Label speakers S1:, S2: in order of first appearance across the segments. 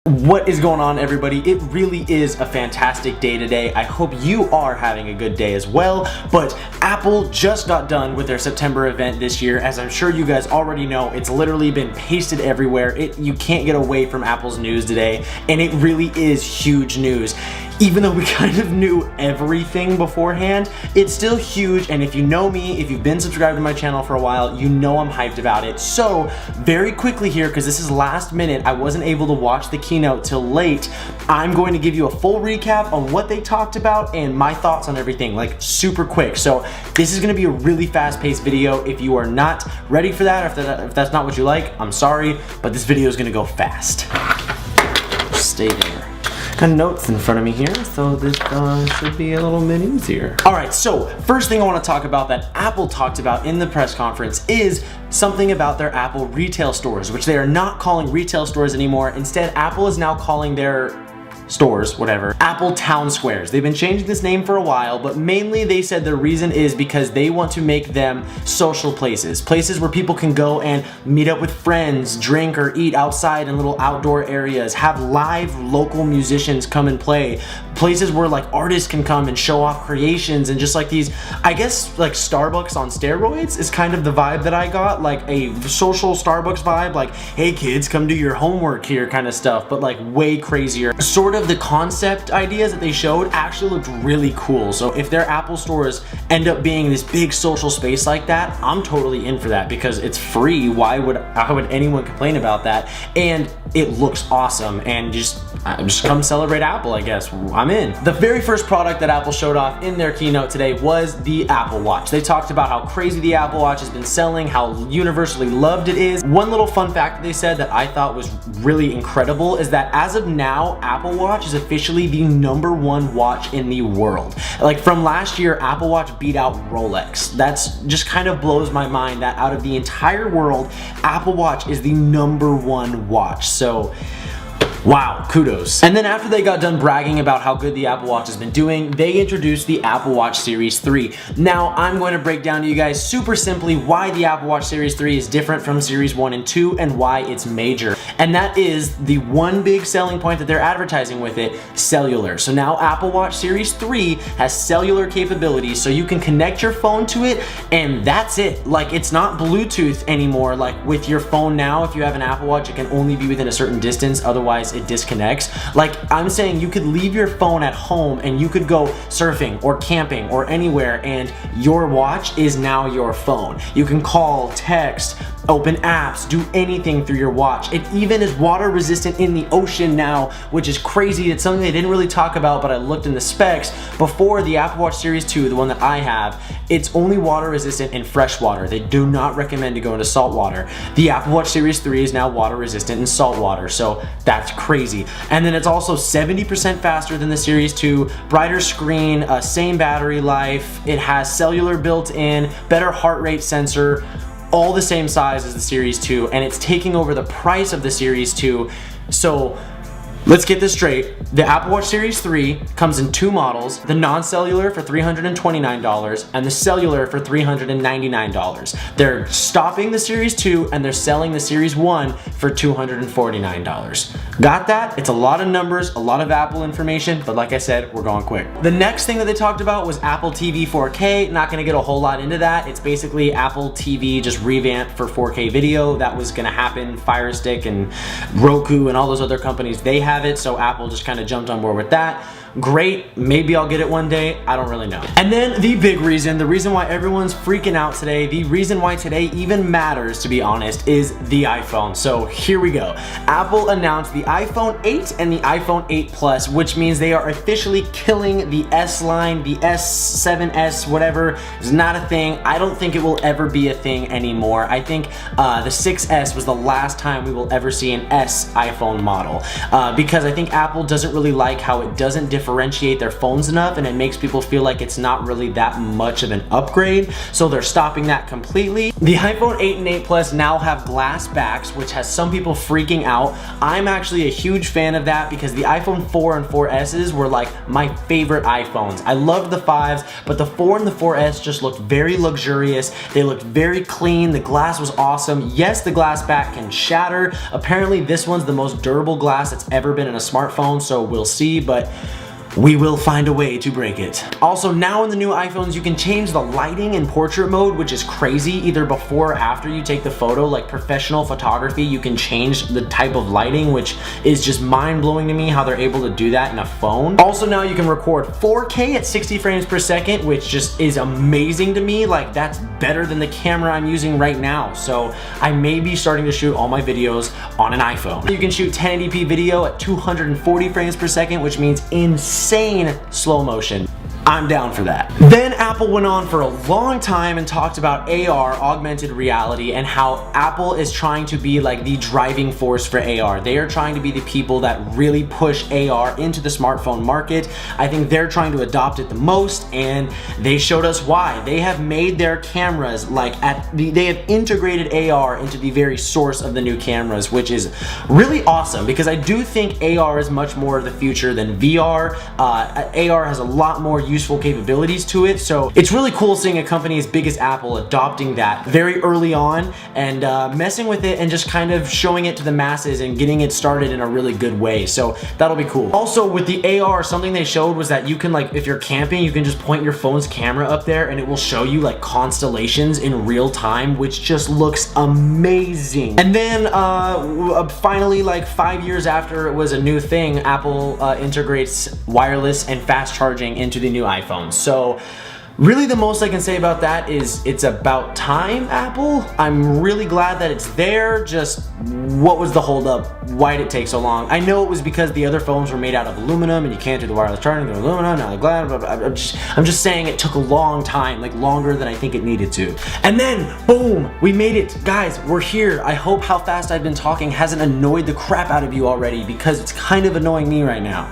S1: What is going on, everybody? It really is a fantastic day today. I hope you are having a good day as well. But Apple just got done with their September event this year. As I'm sure you guys already know, it's literally been pasted everywhere. You can't get away from Apple's news today, and it really is huge news. Even though we kind of knew everything beforehand, it's still huge, and if you know me, if you've been subscribed to my channel for a while, you know I'm hyped about it. So, very quickly here, because this is last minute, I wasn't able to watch the keynote till late, I'm going to give you a full recap on what they talked about and my thoughts on everything, like super quick. So, this is gonna be a really fast-paced video. If you are not ready for that, or if that's not what you like, I'm sorry, but this video is gonna go fast. Just stay there. Got notes in front of me here, so this should be a little bit easier. All right, so first thing I want to talk about that Apple talked about in the press conference is something about their Apple retail stores, which they are not calling retail stores anymore. Instead, Apple is now calling their stores, whatever, Apple Town Squares. They've been changing this name for a while, but mainly they said the reason is because they want to make them social places. Places where people can go and meet up with friends, drink or eat outside in little outdoor areas, have live local musicians come and play. Places where like artists can come and show off creations, and just like these, I guess like Starbucks on steroids is kind of the vibe that I got, like a social Starbucks vibe, like, hey kids, come do your homework here kind of stuff, but like way crazier. Sort of the concept ideas that they showed actually looked really cool. So if their Apple stores end up being this big social space like that, I'm totally in for that because it's free. Why would anyone complain about that? And it looks awesome, and just come celebrate Apple, I guess. I'm in. The very first product that Apple showed off in their keynote today was the Apple Watch. They talked about how crazy the Apple Watch has been selling, how universally loved it is. One little fun fact that they said that I thought was really incredible is that as of now, Apple Watch is officially the #1 watch in the world. Like from last year, Apple Watch beat out Rolex. That's just kind of blows my mind that out of the entire world, Apple Watch is the #1 watch. So, wow, kudos. And then after they got done bragging about how good the Apple Watch has been doing, they introduced the Apple Watch Series 3. Now, I'm going to break down to you guys super simply why the Apple Watch Series 3 is different from Series 1 and 2 and why it's major. And that is the one big selling point that they're advertising with it, cellular. So now Apple Watch Series 3 has cellular capabilities, so you can connect your phone to it, and that's it. Like, it's not Bluetooth anymore. Like with your phone now, if you have an Apple Watch, it can only be within a certain distance, otherwise it disconnects. Like I'm saying, you could leave your phone at home and you could go surfing or camping or anywhere, and your watch is now your phone. You can call, text, open apps, do anything through your watch. It even is water resistant in the ocean now, which is crazy. It's something they didn't really talk about, but I looked in the specs. Before the Apple Watch Series 2, the one that I have, it's only water resistant in fresh water. They do not recommend to go into salt water. The Apple Watch Series 3 is now water resistant in salt water, so that's crazy. And then it's also 70% faster than the Series 2, brighter screen, same battery life, it has cellular built in, better heart rate sensor, all the same size as the Series 2, and it's taking over the price of the Series 2. So let's get this straight. The Apple Watch Series 3 comes in two models, the non-cellular for $329 and the cellular for $399. They're stopping the Series 2 and they're selling the Series 1 for $249. Got that? It's a lot of numbers, a lot of Apple information, but like I said, we're going quick. The next thing that they talked about was Apple TV 4K. Not gonna get a whole lot into that. It's basically Apple TV just revamped for 4K video. That was gonna happen. Fire Stick and Roku and all those other companies, they have it, so Apple just kind of jumped on board with that. Great, maybe I'll get it one day, I don't really know. And then the big reason, the reason why everyone's freaking out today, the reason why today even matters, to be honest, is the iPhone. So here we go. Apple announced the iPhone 8 and the iPhone 8 Plus, which means they are officially killing the S line, the S7S, whatever, is not a thing. I don't think it will ever be a thing anymore. I think the 6S was the last time we will ever see an S iPhone model, because I think Apple doesn't really like how it doesn't differentiate their phones enough, and it makes people feel like it's not really that much of an upgrade, so they're stopping that completely. The iPhone 8 and 8 Plus now have glass backs, which has some people freaking out. I'm actually a huge fan of that because the iPhone 4 and 4Ss were like my favorite iPhones. I loved the 5s, but the 4 and the 4S just looked very luxurious. They looked very clean. The glass was awesome. Yes, the glass back can shatter. Apparently this one's the most durable glass that's ever ever been in a smartphone, so we'll see, but we will find a way to break it. Also, now in the new iPhones, you can change the lighting in portrait mode, which is crazy, either before or after you take the photo. Like professional photography, you can change the type of lighting, which is just mind-blowing to me how they're able to do that in a phone. Also, now you can record 4K at 60 frames per second, which just is amazing to me. Like, that's better than the camera I'm using right now. So I may be starting to shoot all my videos on an iPhone. You can shoot 1080p video at 240 frames per second, which means insane slow motion. I'm down for that. Then Apple went on for a long time and talked about AR, augmented reality, and how Apple is trying to be like the driving force for AR. They are trying to be the people that really push AR into the smartphone market. I think they're trying to adopt it the most, and they showed us why. They have made their cameras like they have integrated AR into the very source of the new cameras, which is really awesome because I do think AR is much more the future than VR. AR has a lot more useful capabilities to it, so it's really cool seeing a company as big as Apple adopting that very early on and messing with it and just kind of showing it to the masses and getting it started in a really good way. So that'll be cool. Also with the AR, something they showed was that you can, like, if you're camping, you can just point your phone's camera up there and it will show you like constellations in real time, which just looks amazing. And then finally, like 5 years after it was a new thing, Apple integrates wireless and fast charging into the new iPhone. So really the most I can say about that is it's about time, Apple. I'm really glad that it's there. Just what was the holdup? Why did it take so long? I know it was because the other phones were made out of aluminum and you can't do the wireless charging with aluminum, now they're glad, but I'm just saying it took a long time, like longer than I think it needed to. And then boom, we made it. Guys, we're here. I hope how fast I've been talking hasn't annoyed the crap out of you already, because it's kind of annoying me right now.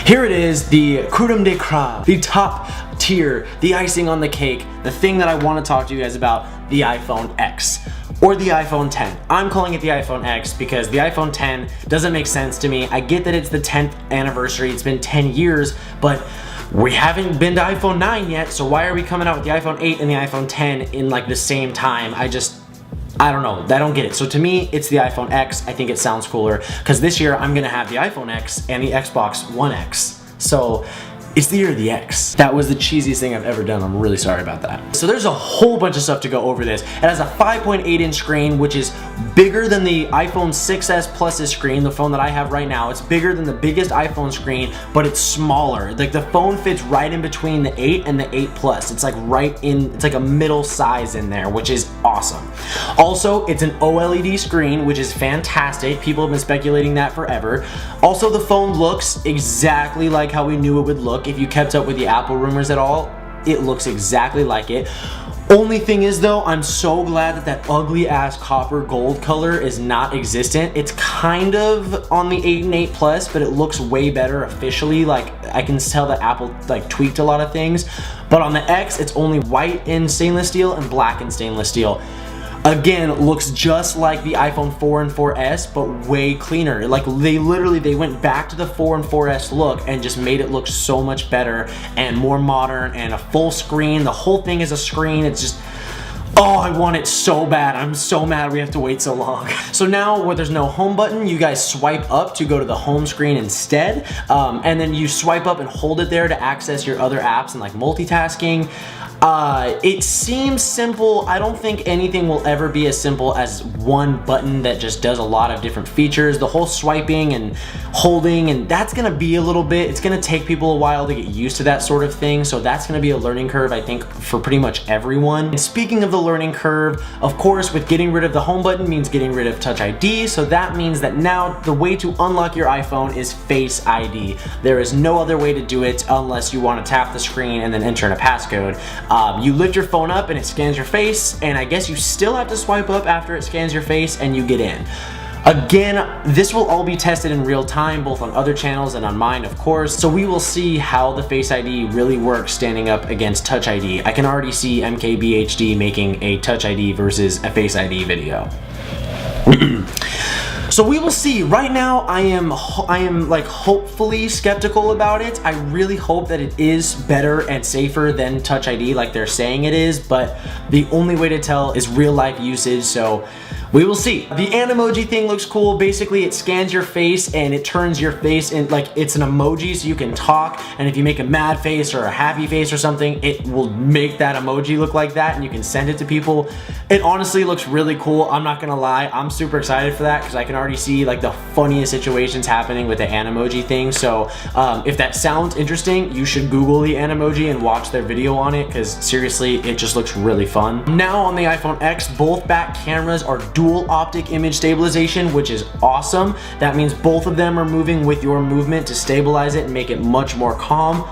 S1: Here it is, the creme de creme, the top tier, the icing on the cake, the thing that I want to talk to you guys about, the iPhone X. Or the iPhone 10. I'm calling it the iPhone X because the iPhone 10 doesn't make sense to me. I get that it's the 10th anniversary, it's been 10 years, but we haven't been to iPhone 9 yet, so why are we coming out with the iPhone 8 and the iPhone 10 in like the same time? I don't know, I don't get it. So to me, it's the iPhone X. I think it sounds cooler because this year I'm gonna have the iPhone X and the Xbox One X. So it's the year of the X. That was the cheesiest thing I've ever done. I'm really sorry about that. So there's a whole bunch of stuff to go over this. It has a 5.8-inch screen, which is bigger than the iPhone 6s Plus's screen, the phone that I have right now. It's bigger than the biggest iPhone screen, but it's smaller. Like the phone fits right in between the 8 and the 8 Plus. It's like it's like a middle size in there, which is awesome. Also, it's an OLED screen, which is fantastic. People have been speculating that forever. Also, the phone looks exactly like how we knew it would look. If you kept up with the Apple rumors at all, it looks exactly like it. Only thing is though, I'm so glad that that ugly ass copper gold color is not existent. It's kind of on the 8 and 8 Plus, but it looks way better officially. Like I can tell that Apple like tweaked a lot of things. But on the X, it's only white in stainless steel and black in stainless steel. Again, looks just like the iPhone 4 and 4S, but way cleaner. Like they went back to the 4 and 4S look and just made it look so much better and more modern and a full screen. The whole thing is a screen. It's just, oh, I want it so bad. I'm so mad we have to wait so long. So now where there's no home button, you guys swipe up to go to the home screen instead. And then you swipe up and hold it there to access your other apps and like multitasking. It seems simple. I don't think anything will ever be as simple as one button that just does a lot of different features. The whole swiping and holding, and that's gonna be a little bit, it's gonna take people a while to get used to that sort of thing. So that's gonna be a learning curve, I think, for pretty much everyone. And speaking of the learning curve, of course, with getting rid of the home button means getting rid of Touch ID. So that means that now the way to unlock your iPhone is Face ID. There is no other way to do it unless you want to tap the screen and then enter in a passcode. You lift your phone up and it scans your face, and I guess you still have to swipe up after it scans your face and you get in. Again, this will all be tested in real time, both on other channels and on mine, of course, so we will see how the Face ID really works standing up against Touch ID. I can already see MKBHD making a Touch ID versus a Face ID video. So we will see. Right now, I am like hopefully skeptical about it. I really hope that it is better and safer than Touch ID like they're saying it is, but the only way to tell is real life usage, so We will see. The Animoji thing looks cool. Basically, it scans your face and it turns your face in like it's an emoji, so you can talk, and if you make a mad face or a happy face or something, it will make that emoji look like that and you can send it to people. It honestly looks really cool. I'm not gonna lie, I'm super excited for that because I can already see like the funniest situations happening with the Animoji thing. So if that sounds interesting, you should Google the Animoji and watch their video on it because seriously, it just looks really fun. Now on the iPhone X, both back cameras are dual optic image stabilization, which is awesome. That means both of them are moving with your movement to stabilize it and make it much more calm.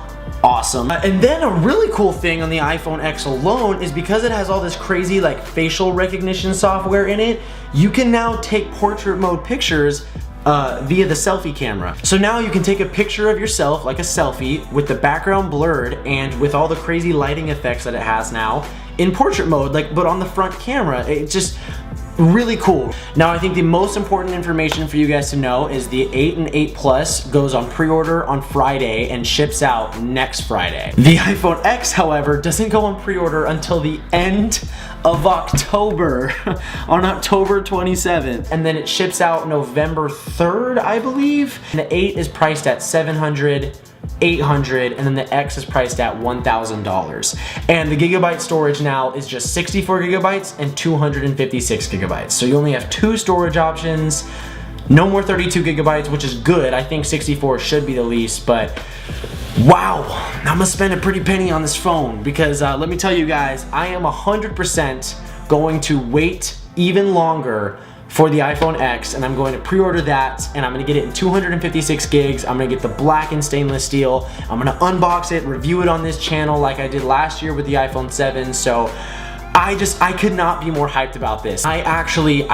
S1: Awesome. And then a really cool thing on the iPhone X alone is because it has all this crazy like facial recognition software in it, you can now take portrait mode pictures via the selfie camera. So now you can take a picture of yourself, like a selfie, with the background blurred and with all the crazy lighting effects that it has now in portrait mode, like, but on the front camera. It's just really cool. Now I think the most important information for you guys to know is the 8 and 8 Plus goes on pre-order on Friday and ships out next Friday. The iPhone X, however, doesn't go on pre-order until the end of October, on October 27th, and then it ships out November 3rd, I believe. And the 8 is priced at $700, $800, and then the X is priced at $1,000. And the gigabyte storage now is just 64 gigabytes and 256 gigabytes. So you only have 2 storage options, no more 32 gigabytes, which is good. I think 64 should be the least, but wow, I'm gonna spend a pretty penny on this phone because let me tell you guys, I am 100% going to wait even longer for the iPhone X, and I'm going to pre-order that, and I'm gonna get it in 256 gigs. I'm gonna get the black and stainless steel. I'm gonna unbox it, review it on this channel like I did last year with the iPhone 7. So I could not be more hyped about this. I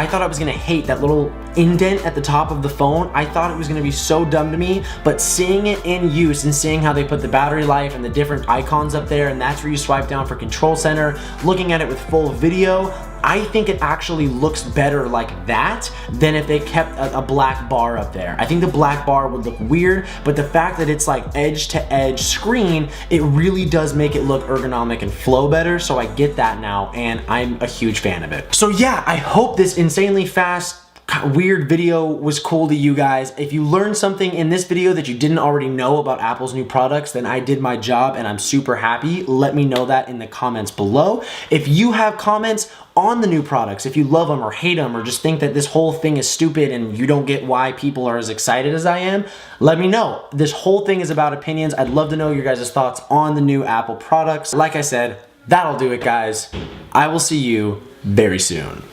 S1: thought I was gonna hate that little indent at the top of the phone. I thought it was gonna be so dumb to me, but seeing it in use and seeing how they put the battery life and the different icons up there, and that's where you swipe down for Control Center, looking at it with full video, I think it actually looks better like that than if they kept a black bar up there. I think the black bar would look weird, but the fact that it's like edge to edge screen, it really does make it look ergonomic and flow better, so I get that now, and I'm a huge fan of it. So yeah, I hope this insanely fast, weird video was cool to you guys. If you learned something in this video that you didn't already know about Apple's new products, then I did my job and I'm super happy. Let me know that in the comments below. If you have comments on the new products, if you love them or hate them or just think that this whole thing is stupid and you don't get why people are as excited as I am, let me know. This whole thing is about opinions. I'd love to know your guys' thoughts on the new Apple products. Like I said, that'll do it, guys. I will see you very soon.